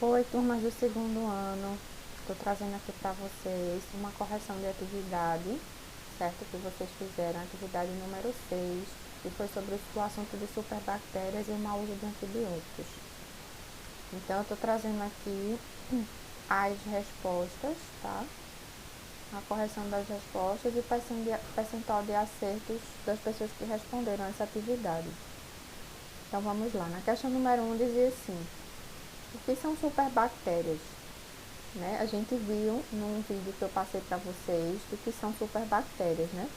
Oi, turmas do segundo ano. Estou trazendo aqui para vocês uma correção de atividade, certo? Que vocês fizeram, atividade número 6, que foi sobre o assunto de superbactérias e o mau uso de antibióticos. Então, eu estou trazendo aqui as respostas, tá? A correção das respostas e o percentual de acertos das pessoas que responderam essa atividade. Então, vamos lá. Na questão número 1 dizia assim: o que são superbactérias? Né? A gente viu num vídeo que eu passei para vocês do que são superbactérias, né?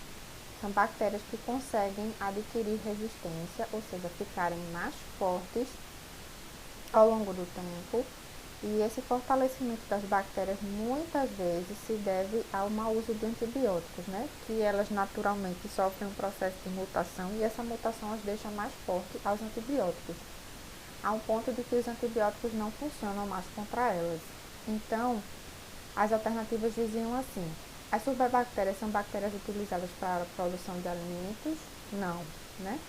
São bactérias que conseguem adquirir resistência, ou seja, ficarem mais fortes ao longo do tempo. E esse fortalecimento das bactérias muitas vezes se deve ao mau uso de antibióticos, né? Que elas naturalmente sofrem um processo de mutação e essa mutação as deixa mais fortes aos antibióticos, a um ponto de que os antibióticos não funcionam mais contra elas. Então, as alternativas diziam assim: as superbactérias são bactérias utilizadas para a produção de alimentos? Não, né?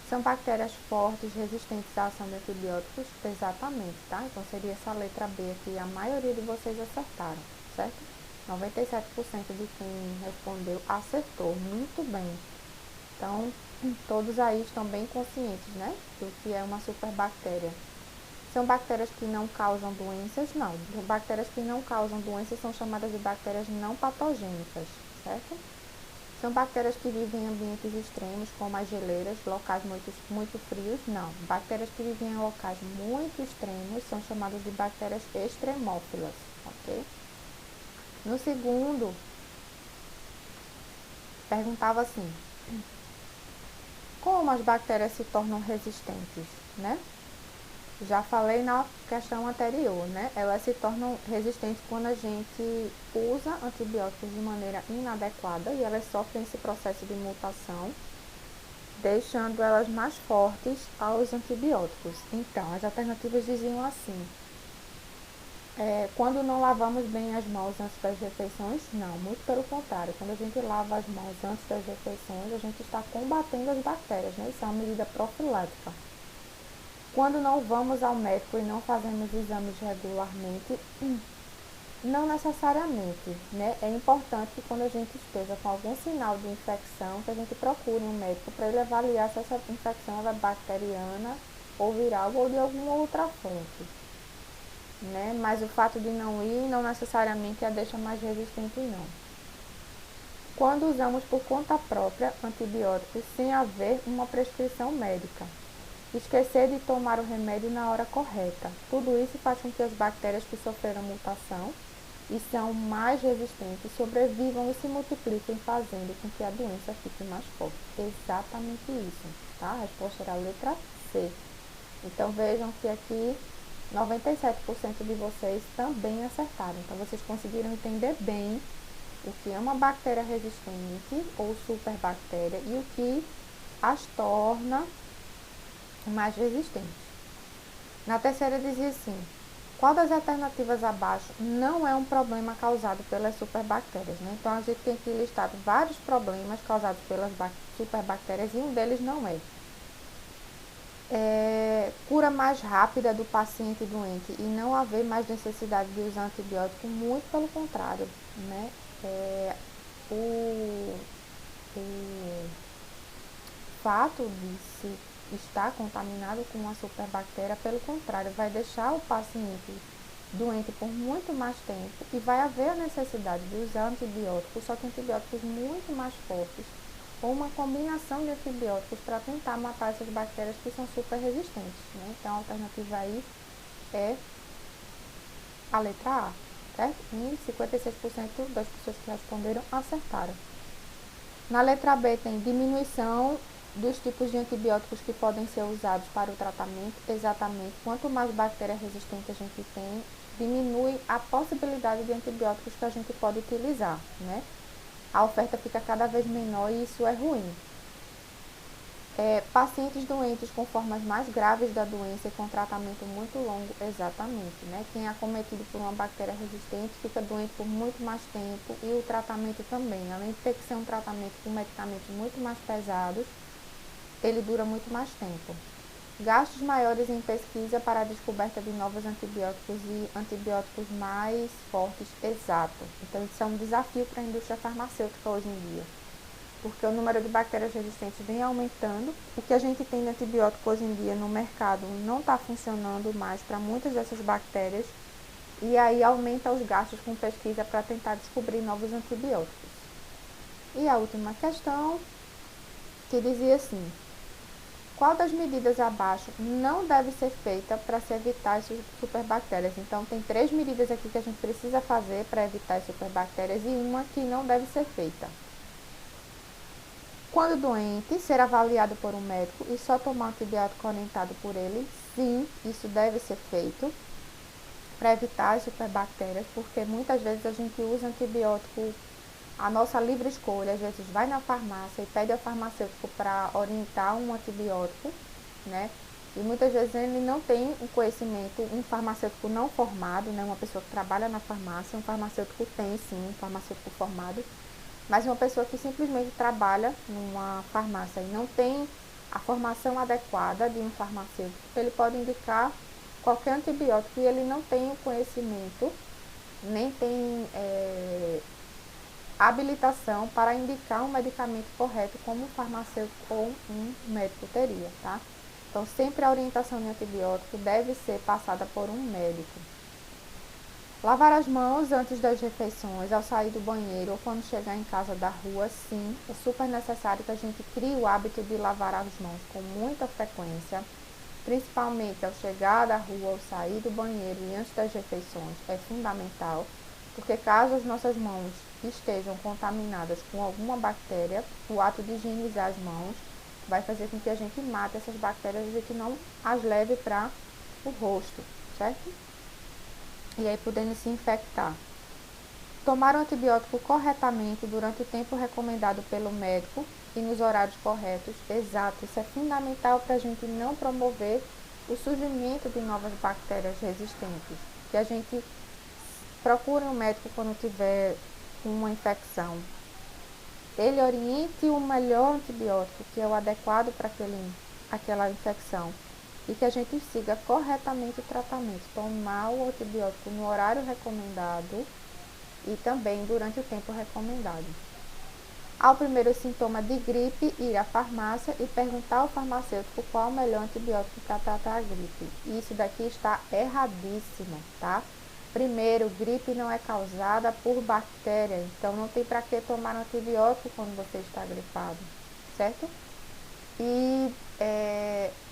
São bactérias fortes, resistentes à ação de antibióticos? Exatamente, tá? Então seria essa letra B aqui, a maioria de vocês acertaram, certo? 97% de quem respondeu acertou, muito bem. Então, todos aí estão bem conscientes, né? Do que é uma superbactéria. São bactérias que não causam doenças? Não. Bactérias que não causam doenças são chamadas de bactérias não patogênicas, certo? São bactérias que vivem em ambientes extremos, como as geleiras, locais muito frios? Não. Bactérias que vivem em locais muito extremos são chamadas de bactérias extremófilas, ok? No segundo, perguntava assim: como as bactérias se tornam resistentes, né? Já falei na questão anterior, né? Elas se tornam resistentes quando a gente usa antibióticos de maneira inadequada e elas sofrem esse processo de mutação, deixando elas mais fortes aos antibióticos. Então, as alternativas diziam assim: quando não lavamos bem as mãos antes das refeições? Não, muito pelo contrário. Quando a gente lava as mãos antes das refeições, a gente está combatendo as bactérias, né? Isso é uma medida profilática. Quando não vamos ao médico e não fazemos exames regularmente? Não necessariamente, né? É importante que quando a gente esteja com algum sinal de infecção, que a gente procure um médico para ele avaliar se essa infecção é bacteriana ou viral ou de alguma outra fonte, né? Mas o fato de não ir não necessariamente a deixa mais resistente, não. Quando usamos por conta própria antibióticos sem haver uma prescrição médica? Esquecer de tomar o remédio na hora correta. Tudo isso faz com que as bactérias que sofreram mutação e são mais resistentes sobrevivam e se multipliquem, fazendo com que a doença fique mais forte. Exatamente isso, tá? A resposta era a letra C. Então vejam que aqui 97% de vocês também acertaram. Então vocês conseguiram entender bem o que é uma bactéria resistente ou superbactéria e o que as torna mais resistentes. Na terceira dizia assim: qual das alternativas abaixo não é um problema causado pelas superbactérias, né? Então a gente tem aqui listado vários problemas causados pelas superbactérias e um deles não é. Cura mais rápida do paciente doente e não haver mais necessidade de usar antibiótico, muito pelo contrário, né? O fato de se estar contaminado com uma superbactéria, pelo contrário, vai deixar o paciente doente por muito mais tempo e vai haver a necessidade de usar antibióticos, só que antibióticos muito mais fortes, ou uma combinação de antibióticos para tentar matar essas bactérias que são super resistentes, né? Então a alternativa aí é a letra A, certo? E 56% das pessoas que responderam acertaram. Na letra B tem diminuição dos tipos de antibióticos que podem ser usados para o tratamento. Exatamente, quanto mais bactéria resistente a gente tem, diminui a possibilidade de antibióticos que a gente pode utilizar, né? A oferta fica cada vez menor e isso é ruim. Pacientes doentes com formas mais graves da doença e com tratamento muito longo, exatamente, né? Quem é acometido por uma bactéria resistente fica doente por muito mais tempo e o tratamento também, além de ter que ser um tratamento com medicamentos muito mais pesados, ele dura muito mais tempo. Gastos maiores em pesquisa para a descoberta de novos antibióticos e antibióticos mais fortes, exato. Então, isso é um desafio para a indústria farmacêutica hoje em dia, porque o número de bactérias resistentes vem aumentando. O que a gente tem de antibiótico hoje em dia no mercado não está funcionando mais para muitas dessas bactérias, e aí aumenta os gastos com pesquisa para tentar descobrir novos antibióticos. E a última questão, que dizia assim: qual das medidas abaixo não deve ser feita para se evitar as superbactérias? Então, tem 3 medidas aqui que a gente precisa fazer para evitar as superbactérias e uma que não deve ser feita. Quando doente, ser avaliado por um médico e só tomar antibiótico orientado por ele, sim, isso deve ser feito para evitar as superbactérias, porque muitas vezes a gente usa antibiótico a nossa livre escolha, às vezes vai na farmácia e pede ao farmacêutico para orientar um antibiótico, né? E muitas vezes ele não tem um conhecimento, um farmacêutico não formado, né? Uma pessoa que trabalha na farmácia, um farmacêutico tem sim, um farmacêutico formado, mas uma pessoa que simplesmente trabalha numa farmácia e não tem a formação adequada de um farmacêutico, ele pode indicar qualquer antibiótico e ele não tem o conhecimento, nem tem habilitação para indicar um medicamento correto como um farmacêutico ou um médico teria, tá? Então, sempre a orientação de antibiótico deve ser passada por um médico. Lavar as mãos antes das refeições, ao sair do banheiro ou quando chegar em casa da rua, sim, é super necessário que a gente crie o hábito de lavar as mãos com muita frequência, principalmente ao chegar da rua, ao sair do banheiro e antes das refeições, é fundamental, porque caso as nossas mãos estejam contaminadas com alguma bactéria, o ato de higienizar as mãos vai fazer com que a gente mate essas bactérias e que não as leve para o rosto, certo? E aí podendo se infectar. Tomar o antibiótico corretamente durante o tempo recomendado pelo médico e nos horários corretos, exato, isso é fundamental para a gente não promover o surgimento de novas bactérias resistentes. Que a gente procure um médico quando tiver uma infecção. Ele oriente o melhor antibiótico, que é o adequado para aquela infecção. E que a gente siga corretamente o tratamento. Tomar o antibiótico no horário recomendado e também durante o tempo recomendado. Ao primeiro sintoma de gripe, ir à farmácia e perguntar ao farmacêutico qual o melhor antibiótico para tratar a gripe. Isso daqui está erradíssimo, tá? Primeiro, gripe não é causada por bactéria, então não tem para que tomar antibiótico quando você está gripado, certo? E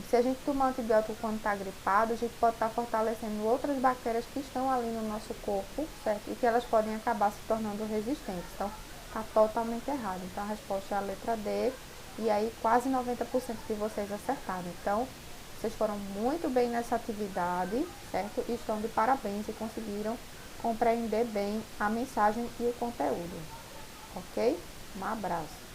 se a gente tomar antibiótico quando está gripado, a gente pode estar fortalecendo outras bactérias que estão ali no nosso corpo, certo? E que elas podem acabar se tornando resistentes. Então, está totalmente errado. Então, a resposta é a letra D. E aí, quase 90% de vocês acertaram. Então, vocês foram muito bem nessa atividade, certo? E estão de parabéns e conseguiram compreender bem a mensagem e o conteúdo. Ok? Um abraço.